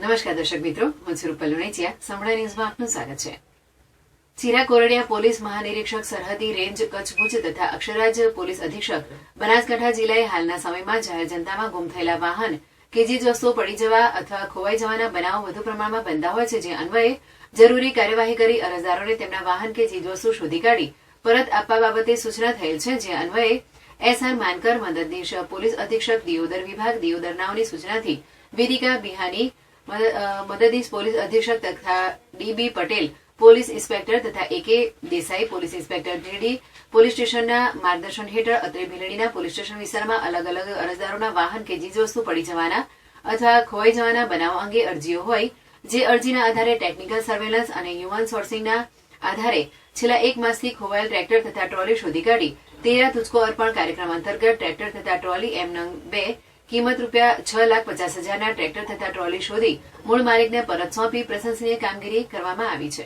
નમસ્કાર દર્શક મિત્રો, હું છું રૂપલ લુણેચિયા. સંભળાય ન્યૂઝમાં આપનું સ્વાગત છે. ચિરાગ કોરડિયા પોલીસ મહાનિરીક્ષક સરહદી રેન્જ કચ્છ ભુજ તથા અક્ષરરાજ પોલીસ અધિક્ષક બનાસકાંઠા જિલ્લાએ હાલના સમયમાં જાહેર જનતામાં ગુમ થયેલા વાહન કે ચીજવસ્તુઓ પડી જવા અથવા ખોવાઈ જવાના બનાવો વધુ પ્રમાણમાં બનતા હોય છે, જે અન્વયે જરૂરી કાર્યવાહી કરી અરજદારોને તેમના વાહન કે ચીજવસ્તુ શોધી કાઢી પરત આપવા બાબતે સૂચના થયેલ છે, જે અન્વયે SR માનકર મદદનીશ પોલીસ અધિક્ષક દિયોદર વિભાગ દિયોદર નાઓની સૂચનાથી વેદિકા બિહાની મદદનીશ પોલીસ અધિક્ષક તથા DB પટેલ પોલીસ ઇન્સ્પેક્ટર તથા AK Desai police inspector GD police સ્ટેશનના માર્ગદર્શન હેઠળ અત્રે ભીલડીના પોલીસ સ્ટેશન વિસ્તારમાં અલગ અલગ અરજદારોના વાહન કે ચીજવસ્તુ પડી જવાના અથવા ખોવાઈ જવાના બનાવો અંગે અરજીઓ હોય, જે અરજીના આધારે ટેકનિકલ સર્વેલન્સ અને હ્યુમન સોર્સિંગના આધારે છેલ્લા 1 માસથી ખોવાયેલ ટ્રેક્ટર તથા ટ્રોલી શોધી કાઢી તેરા તુચકો અર્પણ કાર્યક્રમ અંતર્ગત ટ્રેક્ટર તથા ટ્રોલી M2 કિંમત ₹6,50,000ના ટ્રેક્ટર તથા ટ્રોલી શોધી મૂળ માલિકને પરત સોંપી પ્રશંસનીય કામગીરી કરવામાં આવી છે.